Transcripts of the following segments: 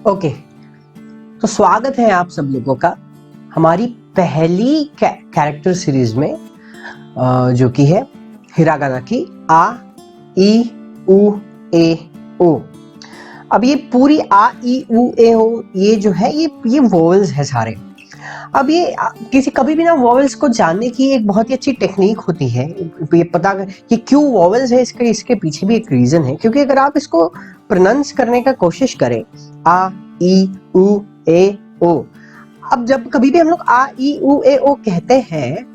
Okay, तो स्वागत है आप सब लोगों का हमारी पहली कैरेक्टर सीरीज में जो कि है हिरागाना की आ ई उ ए ओ। अब ये पूरी आ ई उ ए ओ ये जो है ये वोवेल्स है सारे। अब ये किसी कभी भी ना वोवेल्स को जानने की एक बहुत ही अच्छी टेक्निक होती है, ये पता कि क्यों वोवेल्स है, इसके पीछे भी एक रीजन है। क्योंकि अगर आप इसको प्रोनाउंस करने का कोशिश करें आ ई उ ए ओ, अब जब कभी भी हम लोग आ ई उ ए ओ कहते हैं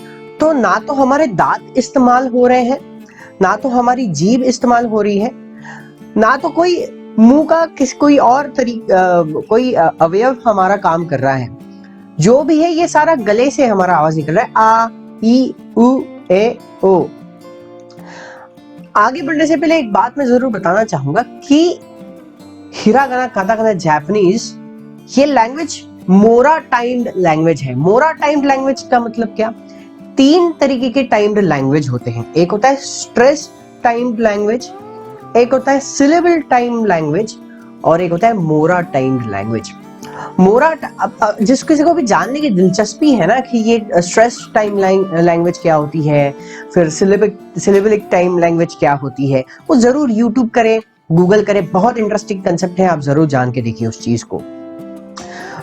तो ना तो हमारे दांत इस्तेमाल हो रहे हैं, ना तो हमारी जीभ इस्तेमाल हो रही है, ना तो कोई मुंह का कोई और कोई अवयव हमारा काम कर रहा है। जो भी है ये सारा गले से हमारा आवाज निकल रहा है आ ई उ ए ओ। आगे बढ़ने से पहले एक बात मैं जरूर बताना चाहूंगा कि हिरागाना काताकाना जापानीज ये लैंग्वेज मोरा टाइम्ड लैंग्वेज है। मोरा टाइम्ड लैंग्वेज का मतलब क्या? 3 तरीके के टाइम्ड लैंग्वेज होते हैं। एक होता है स्ट्रेस टाइम्ड लैंग्वेज, एक होता है सिलेबल टाइम्ड लैंग्वेज और एक होता है मोरा टाइम्ड लैंग्वेज। मोरा जिस किसी को भी जानने की दिलचस्पी है ना कि ये स्ट्रेस टाइम लैंग्वेज क्या होती है, फिर सिलेबलिक टाइम लैंग्वेज क्या होती है, वो जरूर यूट्यूब करें, गूगल करें। बहुत इंटरेस्टिंग कंसेप्ट है, आप जरूर जान के देखिए उस चीज को।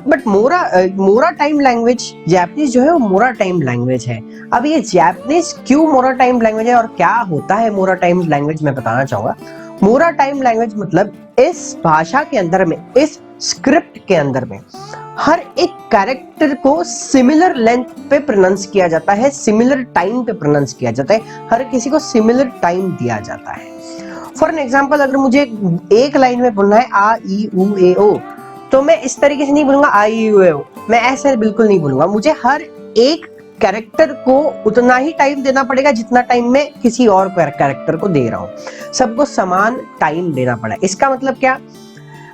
बट मोरा टाइम लैंग्वेज जापानीज जो है वो मोरा टाइम लैंग्वेज है। अब ये जापानीज क्यों मोरा टाइम लैंग्वेज है और क्या होता है मोरा टाइम लैंग्वेज, मैं बताना चाहूंगा। मोरा टाइम लैंग्वेज मतलब इस भाषा के अंदर में, इस स्क्रिप्ट के अंदर में हर एक कैरेक्टर को सिमिलर लेंथ पे प्रोनाउंस किया जाता है, सिमिलर टाइम पे प्रोनाउंस किया जाता है, हर किसी को सिमिलर टाइम दिया जाता है। फॉर एन एग्जाम्पल, अगर मुझे एक लाइन में बोलना है आ ई उ ए ओ, तो मैं इस तरीके से नहीं बोलूंगा आ ई उ ए ओ, मैं ऐसे बिल्कुल नहीं बोलूंगा। मुझे हर एक कैरेक्टर को उतना ही टाइम देना पड़ेगा जितना टाइम मैं किसी और कैरेक्टर को दे रहा हूं। सबको समान टाइम देना पड़ा। इसका मतलब क्या?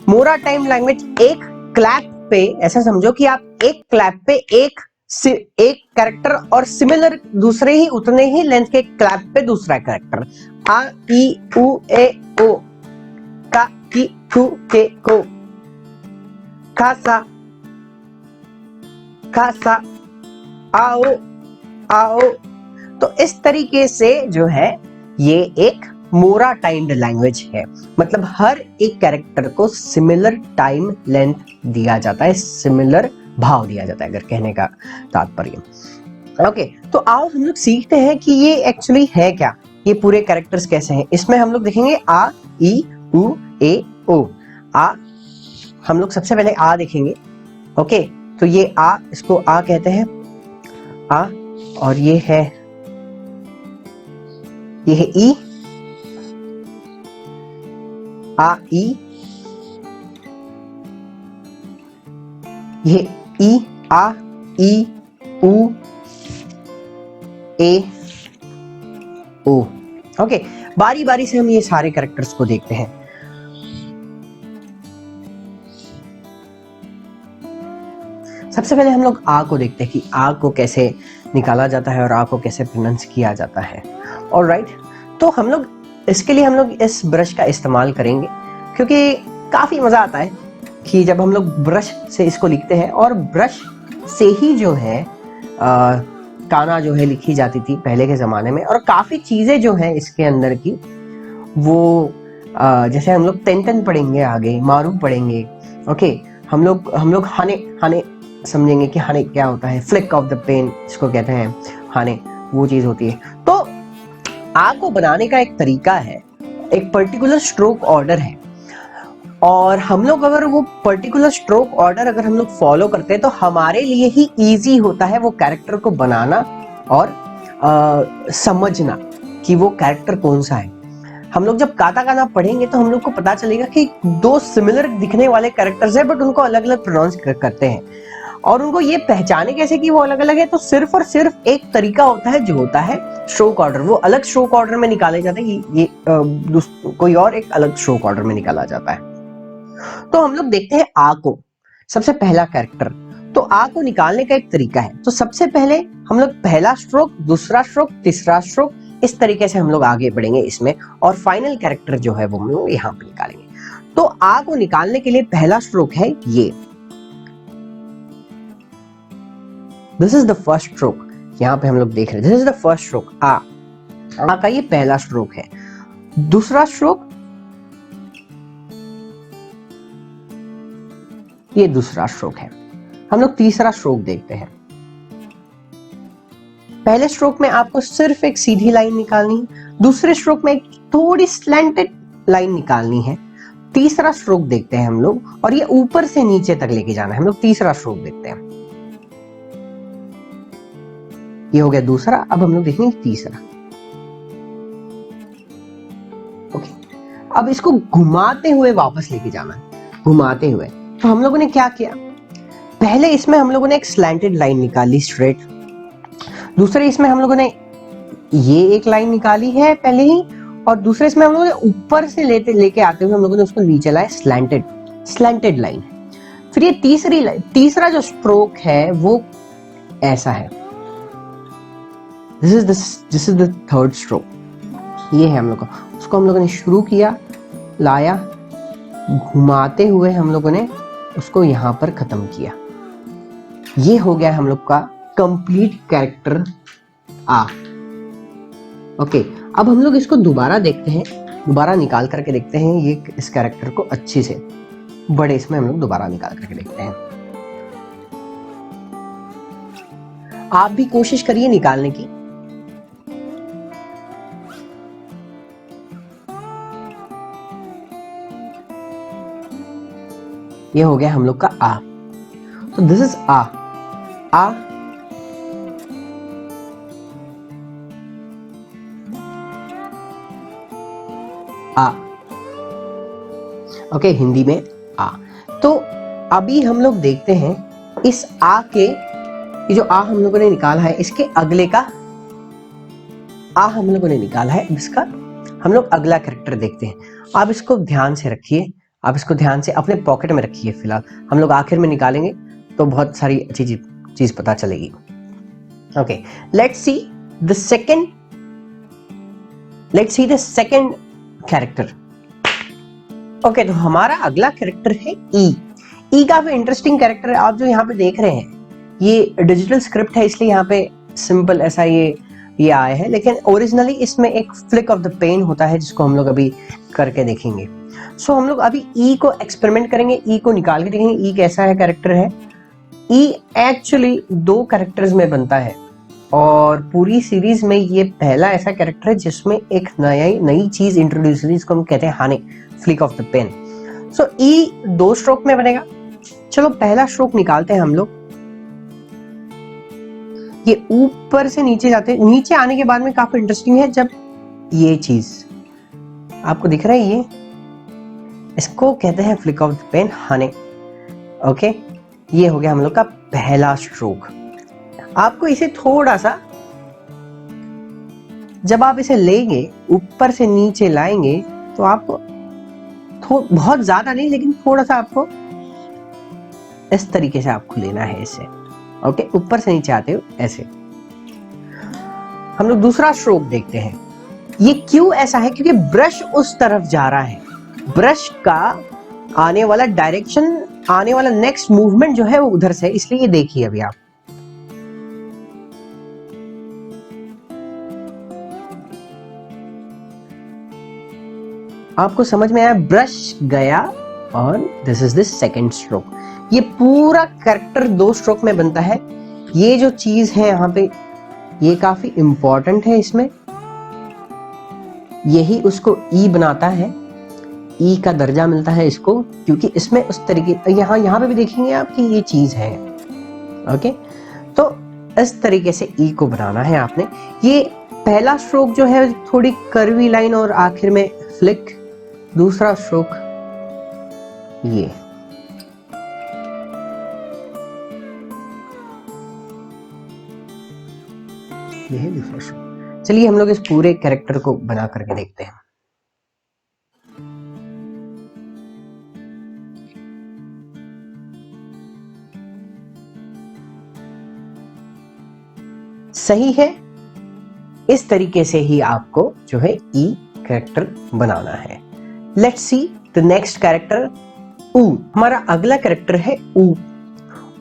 मोरा टाइम लैंग्वेज एक क्लैप पे, ऐसा समझो कि आप एक क्लैप पे एक कैरेक्टर और सिमिलर दूसरे ही उतने ही लेंथ के क्लैप पे दूसरा कैरेक्टर, आ ई उ ए ओ, का की कु के को, खासा खासा, आओ आओ। तो इस तरीके से जो है ये एक मोरा टाइम्ड लैंग्वेज है। मतलब हर एक कैरेक्टर को सिमिलर टाइम लेंथ दिया जाता है, सिमिलर भाव दिया जाता है, अगर कहने का तात्पर्य। ओके, तो आओ हम लोग सीखते हैं कि ये एक्चुअली है क्या, ये पूरे कैरेक्टर्स कैसे हैं। इसमें हम लोग देखेंगे आ ई उ ए ओ। आ, हम लोग सबसे पहले आ देखेंगे। ओके, तो ये आ, इसको आ कहते हैं, आ। और ये है ई, आ ई, ये ई, आ ई उ ए ओ। ओके, बारी बारी से हम ये सारे कैरेक्टर्स को देखते हैं। सबसे पहले हम लोग आ को देखते हैं कि आ को कैसे निकाला जाता है और आ को कैसे प्रोनाउंस किया जाता है। ऑलराइट, तो हम लोग इसके लिए हम लोग इस ब्रश का इस्तेमाल करेंगे क्योंकि काफी मजा आता है कि जब हम लोग ब्रश से इसको लिखते हैं। और ब्रश से ही जो है काना जो है लिखी जाती थी पहले के जमाने में। और काफी चीजें जो है इसके अंदर की वो जैसे हम लोग तेन पढ़ेंगे, आगे मारू पढ़ेंगे। ओके, हम लोग हाने समझेंगे कि हाने क्या होता है। फ्लिक ऑफ द पेन इसको कहते हैं, हाने वो चीज होती है। तो आ को बनाने का एक तरीका है, एक पर्टिकुलर स्ट्रोक ऑर्डर है। और हम लोग अगर वो पर्टिकुलर स्ट्रोक ऑर्डर अगर हम लोग फॉलो करते हैं तो हमारे लिए ही इजी होता है वो कैरेक्टर को बनाना और समझना कि वो कैरेक्टर कौन सा है। हम लोग जब काताकाना पढ़ेंगे तो हम लोग को पता चलेगा कि 2 सिमिलर दिखने वाले कैरेक्टर्स हैं बट उनको अलग अलग प्रोनाउंस करते हैं। और उनको ये पहचाने कैसे कि वो अलग अलग है? तो सिर्फ और सिर्फ एक तरीका होता है जो होता है स्ट्रोक ऑर्डर। वो अलग स्ट्रोक ऑर्डर में निकाले जाते हैं, ये कोई और एक अलग स्ट्रोक ऑर्डर में निकाला जाता है। तो हम लोग देखते हैं आ को, सबसे पहला कैरेक्टर। तो आ को निकालने का एक तरीका है। तो सबसे पहले हम लोग पहला स्ट्रोक, दूसरा स्ट्रोक, तीसरा स्ट्रोक, इस तरीके से हम लोग आगे बढ़ेंगे इसमें और फाइनल कैरेक्टर जो है वो हम लोग यहाँ पे निकालेंगे। तो आ को निकालने के लिए पहला स्ट्रोक है ये, this is the first stroke. यहां पे हम लोग देख रहे हैं, this is the first stroke, आ का ये पहला स्ट्रोक है। दूसरा स्ट्रोक, ये दूसरा स्ट्रोक है। हम लोग तीसरा स्ट्रोक देखते हैं। पहले स्ट्रोक में आपको सिर्फ एक सीधी लाइन निकालनी है, दूसरे स्ट्रोक में एक थोड़ी स्लैंटेड लाइन निकालनी है। तीसरा स्ट्रोक देखते हैं हम लोग, और ये ऊपर से नीचे तक लेके जाना है। हम लोग तीसरा स्ट्रोक देखते हैं। ये हो गया दूसरा, अब हम लोग देखेंगे तीसरा। ओके, अब इसको घुमाते हुए वापस लेके जाना है, घुमाते हुए। तो हम लोगों ने क्या किया, पहले इसमें हम लोगों ने एक स्लैंटेड लाइन निकाली स्ट्रेट, दूसरे इसमें हम लोगों ने ये एक लाइन निकाली है पहले ही, और दूसरे इसमें हम लोगों ने ऊपर से लेके आते हुए हम लोगों ने उसको नीचे लाया, स्लैंटेड लाइन। फिर ये तीसरा जो स्ट्रोक है वो ऐसा है, this is the third stroke. ये है हम लोग का, उसको हम लोगों ने शुरू किया, लाया, घुमाते हुए हम लोगों ने उसको यहां पर खत्म किया। ये हो गया हम लोग का कंप्लीट कैरेक्टर आ। ओके, अब हम लोग इसको दोबारा देखते हैं, दोबारा निकाल करके देखते हैं ये इस कैरेक्टर को अच्छे से, बड़े इसमें हम लोग दोबारा निकाल करके देखते हैं। आप भी कोशिश करिए निकालने की। ये हो गया हम लोग का आ। तो दिस इज आ। ओके, हिंदी में आ। तो अभी हम लोग देखते हैं इस आ के, ये जो आ हम लोगों ने निकाला है, इसके अगले का आ हम लोगों ने निकाला है, इसका हम लोग अगला कैरेक्टर देखते हैं। आप इसको ध्यान से रखिए, आप इसको ध्यान से अपने पॉकेट में रखिए। फिलहाल हम लोग आखिर में निकालेंगे तो बहुत सारी अच्छी चीज पता चलेगी। Okay, let's see the second character. Okay, तो हमारा अगला कैरेक्टर है ई काफी इंटरेस्टिंग कैरेक्टर है। आप जो यहाँ पे देख रहे हैं, ये डिजिटल स्क्रिप्ट है, इसलिए यहाँ पे सिंपल ऐसा ये आया है, लेकिन ओरिजिनली इसमें एक फ्लिक ऑफ द पेन होता है, जिसको हम लोग अभी करके देखेंगे। सो हम लोग अभी ई को एक्सपेरिमेंट करेंगे, ई को निकाल के देखेंगे ई कैसा है कैरेक्टर है। ई एक्चुअली 2 कैरेक्टर्स में बनता है, और पूरी सीरीज में ये पहला ऐसा कैरेक्टर है जिसमें एक नई चीज इंट्रोड्यूस हुई, जिसको हम कहते हैं हाने, flick of the pen. So ई 2 स्ट्रोक में बनेगा। चलो पहला स्ट्रोक निकालते हैं हम लोग। ये ऊपर से नीचे जाते हैं, नीचे आने के बाद में काफी इंटरेस्टिंग है, जब ये चीज आपको दिख रहा है, ये इसको कहते हैं फ्लिक ऑफ द पेन, हाने। ओके, ये हो गया हम लोग का पहला स्ट्रोक। आपको इसे थोड़ा सा, जब आप इसे लेंगे, ऊपर से नीचे लाएंगे, तो आपको बहुत ज्यादा नहीं, लेकिन थोड़ा सा आपको इस तरीके से आपको लेना है इसे। ओके, ऊपर से नीचे आते हो ऐसे। हम लोग दूसरा स्ट्रोक देखते हैं। ये क्यों ऐसा है, क्योंकि ब्रश उस तरफ जा रहा है, ब्रश का आने वाला डायरेक्शन, आने वाला नेक्स्ट मूवमेंट जो है वो उधर से, इसलिए ये देखिए अभी आप। आपको समझ में आया, ब्रश गया, और this is the second stroke. ये पूरा कैरेक्टर 2 स्ट्रोक में बनता है। ये जो चीज है यहाँ पे, ये काफी इंपॉर्टेंट है इसमें, यही उसको ई बनाता है, ई का दर्जा मिलता है इसको, क्योंकि इसमें उस तरीके, यहाँ पे भी देखेंगे आप कि ये चीज है। ओके, तो इस तरीके से ई को बनाना है आपने। ये पहला स्ट्रोक जो है थोड़ी कर्वी लाइन और आखिर में फ्लिक, दूसरा स्ट्रोक ये है दूसरा स्ट्रोक। चलिए हम लोग इस पूरे कैरेक्टर को बना करके देखते हैं। सही है, इस तरीके से ही आपको जो है ई कैरेक्टर बनाना है। Let's see the next character ऊ, हमारा अगला कैरेक्टर है ऊ।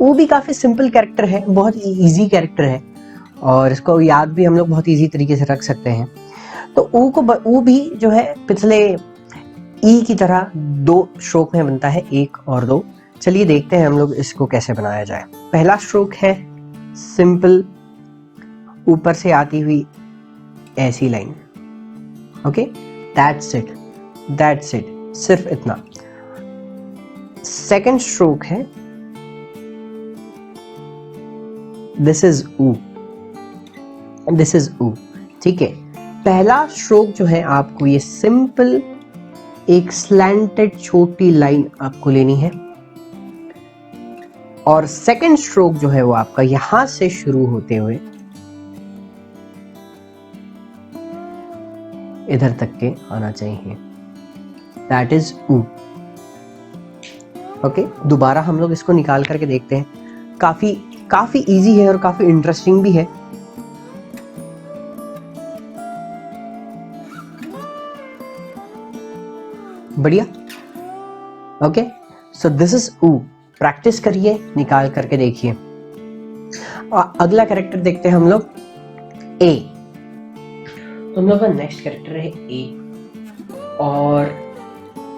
ऊ भी काफी सिंपल कैरेक्टर है, बहुत इजी कैरेक्टर है और इसको याद भी हम लोग बहुत इजी तरीके से रख सकते हैं। तो ऊ भी जो है पिछले ई की तरह 2 स्ट्रोक में बनता है, 1 और 2। चलिए देखते हैं हम लोग इसको कैसे बनाया जाए। पहला स्ट्रोक है सिंपल, ऊपर से आती हुई ऐसी लाइन। ओके, दैट्स इट, सिर्फ इतना। सेकंड स्ट्रोक है दिस इज ऊ, ठीक है। पहला स्ट्रोक जो है आपको ये सिंपल एक स्लैंटेड छोटी लाइन आपको लेनी है और सेकंड स्ट्रोक जो है वो आपका यहां से शुरू होते हुए इधर तक के आना चाहिए, दैट इज ऊ। ओके, दोबारा हम लोग इसको निकाल करके देखते हैं। काफी इजी है और काफी इंटरेस्टिंग भी है। बढ़िया। ओके, सो दिस इज ऊ। प्रैक्टिस करिए, निकाल करके देखिए। अगला कैरेक्टर देखते हैं हम लोग, ए। तो हम लोग का नेक्स्ट कैरेक्टर है ए और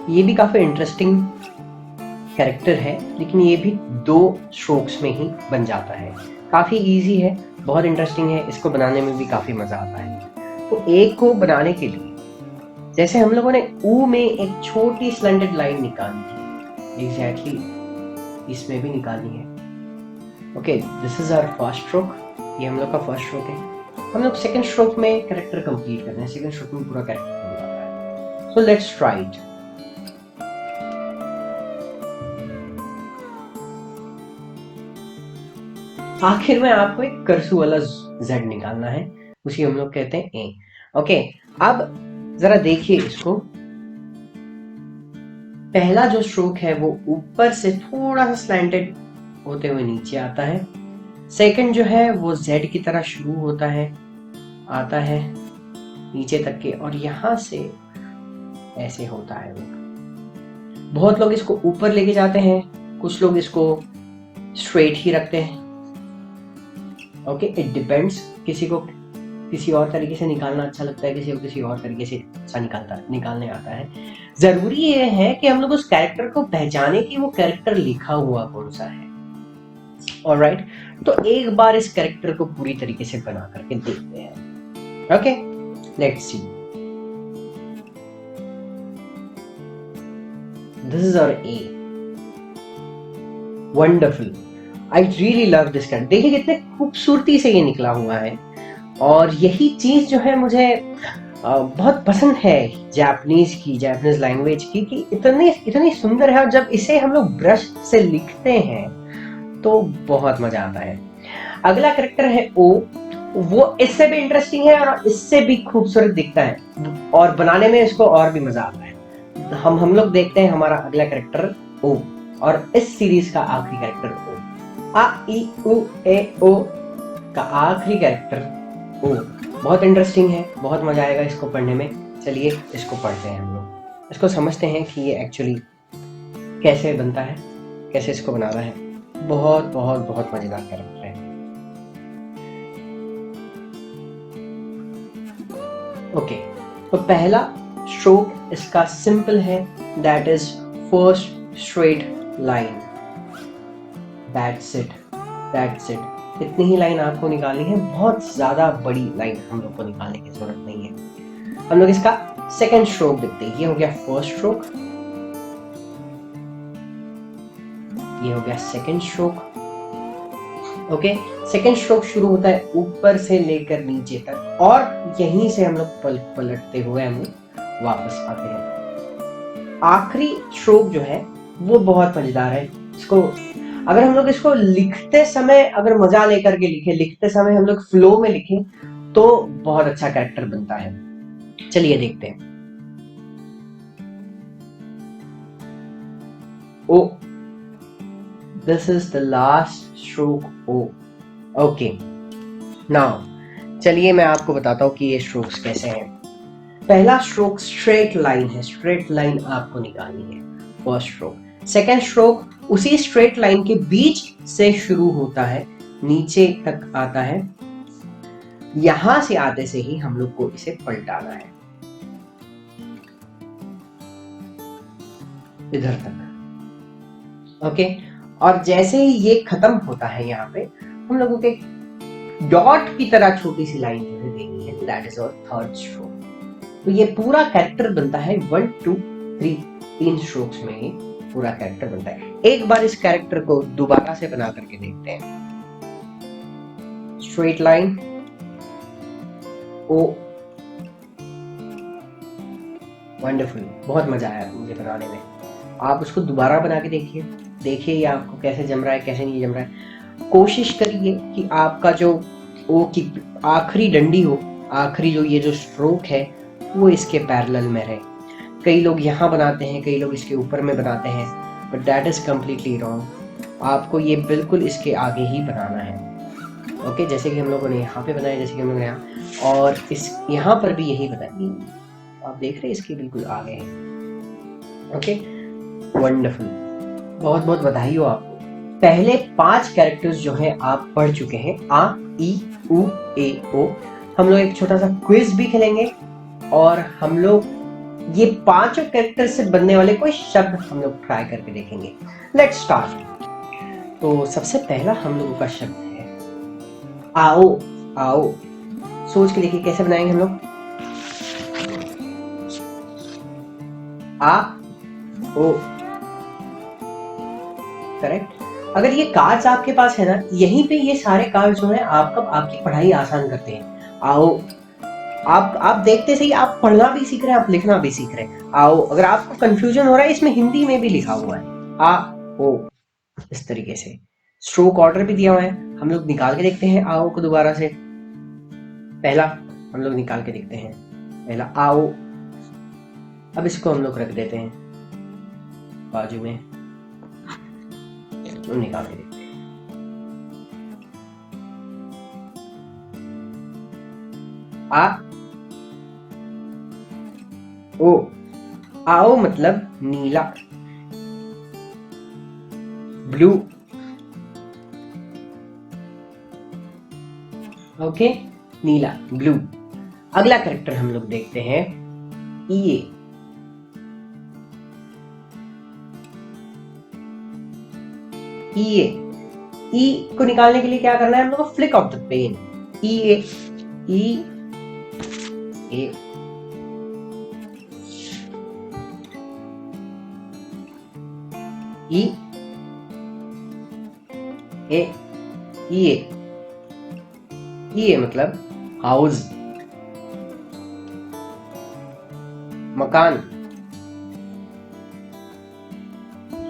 ये भी काफी इंटरेस्टिंग कैरेक्टर है, लेकिन ये भी 2 स्ट्रोक्स में ही बन जाता है। काफी इजी है, बहुत इंटरेस्टिंग है, इसको बनाने में भी काफी मजा आता है। तो ए को बनाने के लिए जैसे हम लोगों ने ऊ में एक छोटी स्लैंटेड लाइन निकाली थी, एग्जैक्टली इसमें भी निकालनी है। Okay, this is our first stroke, ये हम लोग का फर्स्ट स्ट्रोक है। हम लोग सेकंड स्ट्रोक में कैरेक्टर कंप्लीट करते हैं, सेकंड स्ट्रोक में पूरा कैरेक्टर बन जाता है। So let's try it. आखिर में आपको एक कर्सू वाला Z निकालना है, उसी हम लोग कहते हैं ए। ओके, अब जरा देखिए इसको। पहला जो स्ट्रोक है वो ऊपर से थोड़ा सा स्लैंटेड होते हुए नीचे आता है। सेकंड जो है वो Z की तरह शुरू होता है, आता है नीचे तक के और यहां से ऐसे होता है। बहुत लोग इसको ऊपर लेके जाते हैं, कुछ लोग इसको स्ट्रेट ही रखते हैं। ओके, इट डिपेंड्स, किसी को किसी और तरीके से निकालना अच्छा लगता है, किसी को किसी और तरीके से अच्छा निकालने आता है। जरूरी ये है कि हम लोग उस कैरेक्टर को पहचाने कि वो कैरेक्टर लिखा हुआ कौन सा है। ऑलराइट, तो एक बार इस कैरेक्टर को पूरी तरीके से बना करके देखते हैं। Okay, let's see. This is our A. Wonderful, I really love this character. देखिए कितने खूबसूरती से ये निकला हुआ है और यही चीज जो है मुझे बहुत पसंद है जापानीज लैंग्वेज की, कि इतनी सुंदर है और जब इसे हम लोग ब्रश से लिखते हैं तो बहुत मजा आता है। अगला कैरेक्टर है ओ। वो इससे भी इंटरेस्टिंग है और इससे भी खूबसूरत दिखता है और बनाने में इसको और भी मजा आता है। हम लोग देखते हैं हमारा अगला कैरेक्टर ओ और इस सीरीज का आखिरी कैरेक्टर ओ। आ ई उ ए ओ का आखिरी कैरेक्टर ओ। बहुत इंटरेस्टिंग है, बहुत मजा आएगा इसको पढ़ने में। चलिए इसको पढ़ते हैं हम लोग, इसको समझते हैं कि ये एक्चुअली कैसे बनता है, कैसे इसको बनाना है। बहुत बहुत बहुत मजेदार कैरेक्टर है। ओके, तो पहला स्ट्रोक इसका सिंपल है, that is first straight line. That's it. इतनी ही लाइन आपको निकालनी है, बहुत ज्यादा बड़ी लाइन हम लोग को निकालने की जरूरत नहीं है। हम लोग इसका सेकंड स्ट्रोक देखते हैं। ये हो गया फर्स्ट स्ट्रोक, ये हो गया second stroke. Okay, second stroke शुरू होता है ऊपर से लेकर नीचे तक और यहीं से हम लोग पलटते हुए हम लोग वापस आते हैं। आखिरी स्ट्रोक जो है वो बहुत मजेदार है। इसको अगर हम लोग इसको लिखते समय अगर मजा लेकर के लिखते समय हम लोग फ्लो में लिखें तो बहुत अच्छा कैरेक्टर बनता है। चलिए देखते हैं। O, this is the last stroke O. Okay, now चलिए मैं आपको बताता हूं कि ये स्ट्रोक्स कैसे हैं। पहला स्ट्रोक स्ट्रेट लाइन है, स्ट्रेट लाइन आपको निकालनी है, फर्स्ट स्ट्रोक। सेकेंड स्ट्रोक उसी स्ट्रेट लाइन के बीच से शुरू होता है, नीचे तक आता है, यहां से आते से ही हम लोग को इसे पलटाना है इधर तक। ओके, और जैसे ही ये खत्म होता है यहाँ पे हम लोगों के डॉट की तरह छोटी सी लाइन देनी है, that is our third stroke. तो ये पूरा कैरेक्टर बनता है 1 2 3 3 स्ट्रोक्स में ही पूरा कैरेक्टर बनता है। एक बार इस कैरेक्टर को दोबारा से बना करके देखते हैं। स्ट्रेट लाइन ओ, वंडरफुल, बहुत मजा आया मुझे बनाने में। आप उसको दोबारा बना के देखिए ये आपको कैसे जम रहा है, कैसे नहीं जम रहा है। कोशिश करिए कि आपका जो ओ की आखिरी डंडी हो, आखिरी जो ये जो स्ट्रोक है वो इसके पैरेलल में रहे। कई लोग यहाँ बनाते हैं, कई लोग इसके ऊपर में बनाते हैं, but that is completely wrong. आपको ये बिल्कुल इसके आगे ही बनाना है। ओके, जैसे कि हम लोगों ने यहाँ पे बनाया, जैसे कि हम लोगों ने यहाँ, और इस यहाँ पर भी यही बनाया। आप देख रहे हैं इसके बिल्कुल आगे है। ओके, वंडरफुल, बहुत बहुत बधाई हो आपको। पहले 5 कैरेक्टर्स जो है आप पढ़ चुके हैं, आ ई उ ए ओ। हम लोग एक छोटा सा क्विज भी खेलेंगे और हम लोग ये 5 कैरेक्टर से बनने वाले कोई शब्द हम लोग ट्राई करके देखेंगे। Let's start. तो सबसे पहला हम लोगों का शब्द है आओ। आओ, सोच के देखिए कैसे बनाएंगे हम लोग। आ ओ, करेक्ट। अगर ये कार्ड्स आपके पास है ना, यहीं पे ये सारे कार्ड्स जो है आपकी पढ़ाई आसान करते हैं। आओ, आप देखते से ही आप पढ़ना भी सीख रहे हैं, आप लिखना भी सीख रहे हैं। आओ, अगर आपको कंफ्यूजन हो रहा है, इसमें हिंदी में भी लिखा हुआ है आ ओ, इस तरीके से स्ट्रोक ऑर्डर भी दिया हुआ है। हम लोग निकाल के देखते हैं आओ को दोबारा से। पहला हम लोग निकाल के देखते हैं, पहला आओ। अब इसको हम लोग रख देते हैं बाजू में, तो निकाल के देखते हैं। आ ओ, आओ मतलब नीला, ब्लू। ओके, नीला ब्लू। अगला कैरेक्टर हम लोग देखते हैं ई। ई को निकालने के लिए क्या करना है हम लोग को? Flick of the pen. E A E A मतलब हाउस, मकान,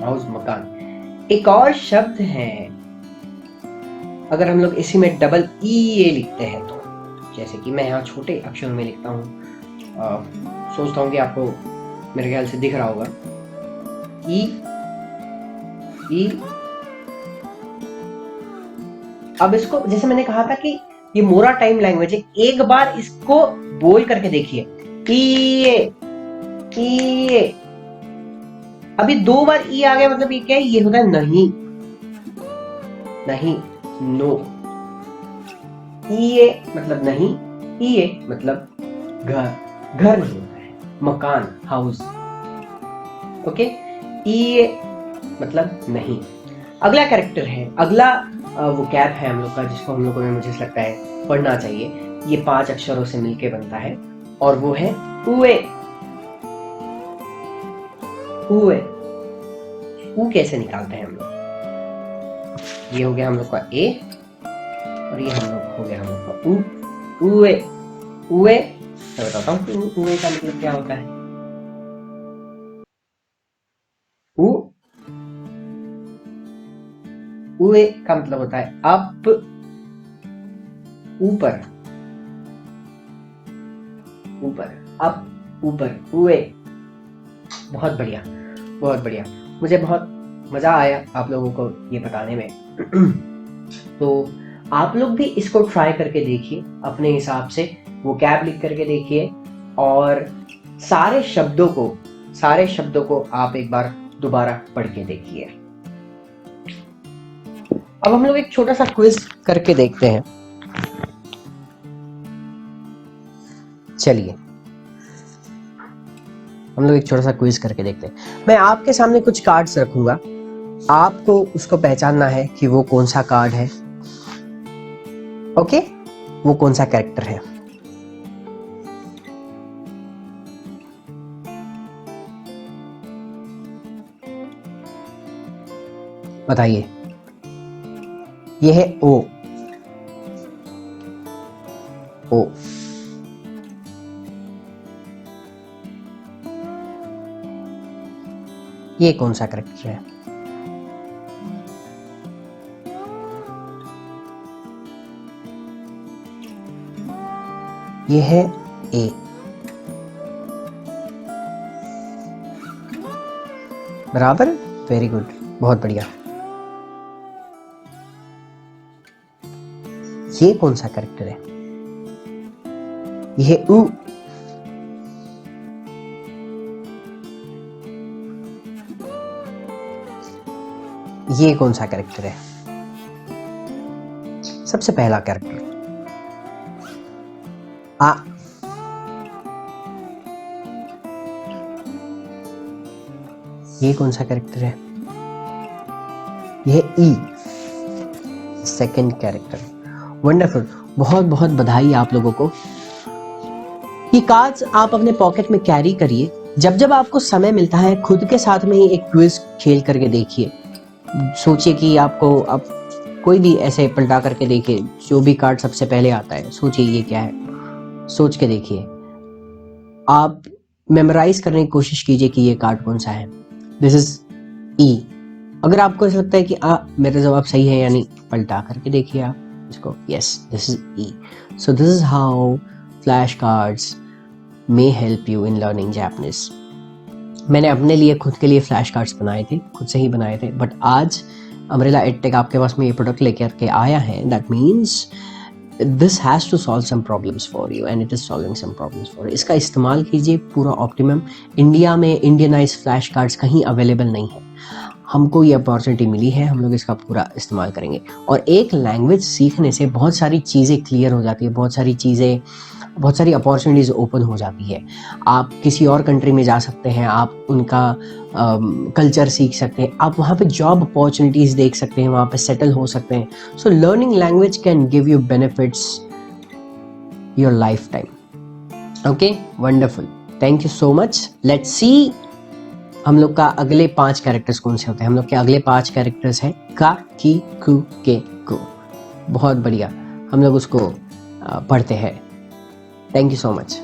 हाउस मकान। एक और शब्द है, अगर हम लोग इसी में डबल ई ए लिखते हैं तो, जैसे कि मैं यहाँ छोटे अक्षरों में लिखता हूँ, सोचता हूँ कि आपको मेरे ख्याल से दिख रहा होगा। ई अब इसको, जैसे मैंने कहा था कि ये मोरा टाइम लैंग्वेज है, एक बार इसको बोल करके देखिए, ई ए। अभी 2 बार ई आ गया, मतलब ये क्या है? ये होता है नहीं, नहीं, नो। ई ए मतलब नहीं, ई ए मतलब घर, घर नहीं होता है, मकान, हाउस। ओके, ई ए मतलब नहीं। अगला कैरेक्टर है, अगला वो कैप है हम लोग का, जिसको हम लोगों ने, मुझे लगता है, पढ़ना चाहिए। ये 5 अक्षरों से मिलके बनता है और वो है उए। उए, ऊ कैसे निकालते हैं हम लोग? ये हो गया हम लोग का ए और ये हम लोग हो गया हम लोग का ऊ। उए, उए मैं बताता हूँ कि उए का मतलब क्या होता है। ऊ, उए का मतलब होता है अप, ऊपर, ऊपर, अप, ऊपर, उए। बहुत बढ़िया, बहुत बढ़िया। मुझे बहुत मजा आया आप लोगों को ये बताने में। तो आप लोग भी इसको ट्राई करके देखिए अपने हिसाब से, वो कैब लिख करके देखिए और सारे शब्दों को आप एक बार दोबारा पढ़ के देखिए। अब हम लोग एक छोटा सा क्विज करके देखते हैं। चलिए हम लोग एक छोटा सा क्विज करके देखते हैं। मैं आपके सामने कुछ कार्ड्स रखूंगा, आपको उसको पहचानना है कि वो कौन सा कार्ड है। ओके, वो कौन सा कैरेक्टर है। बताइए। ये है ओ। ओ। ये कौन सा कैरेक्टर है। ये है ए। बराबर, वेरी गुड, बहुत बढ़िया। ये कौन सा कैरेक्टर है। ये उ। ये कौन सा कैरेक्टर है। सबसे पहला कैरेक्टर आ। ये कौन सा कैरेक्टर है। यह ई, सेकंड कैरेक्टर। वंडरफुल, बहुत बहुत बधाई आप लोगों को। ये कार्ड्स आप अपने पॉकेट में कैरी करिए। जब जब आपको समय मिलता है खुद के साथ में ही एक क्विज खेल करके देखिए। सोचिए कि आपको अब कोई भी ऐसे पलटा करके देखिए, जो भी कार्ड सबसे पहले आता है सोचिए ये क्या है। सोच के देखिए, आप मेमोराइज करने की कोशिश कीजिए कि ये कार्ड कौन सा है। दिस इज ई। अगर आपको ऐसा लगता है कि मेरा जवाब सही है या नहीं, पलटा करके देखिए आप इसको। Yes, this is E. So this is how flash cards may help you in learning Japanese. मैंने अपने लिए खुद के लिए फ्लैश कार्ड्स बनाए थे, खुद से ही बनाए थे, बट आज अम्ब्रेला एडटेक आपके पास में ये प्रोडक्ट लेकर के आया है। That means this has to solve some problems for you and it is solving some problems for you. इसका इस्तेमाल कीजिए पूरा ऑप्टिमम। इंडिया में इंडियनाइज फ्लैश कार्ड्स कहीं अवेलेबल नहीं है। हमको ये अपॉर्चुनिटी मिली है, हम लोग इसका पूरा इस्तेमाल करेंगे। और एक लैंग्वेज सीखने से बहुत सारी चीज़ें क्लियर हो जाती है, बहुत सारी अपॉर्चुनिटीज़ ओपन हो जाती है। आप किसी और कंट्री में जा सकते हैं, आप उनका कल्चर सीख सकते हैं, आप वहाँ पे जॉब अपॉर्चुनिटीज़ देख सकते हैं, वहाँ पे सेटल हो सकते हैं। So learning language can give you benefits your life time. Okay, wonderful, thank you so much. Let's see हम लोग का अगले 5 कैरेक्टर्स कौन से होते हैं। हम लोग के अगले 5 कैरेक्टर्स हैं का, की, कु, के, कु। बहुत बढ़िया, हम लोग उसको पढ़ते हैं। Thank you so much.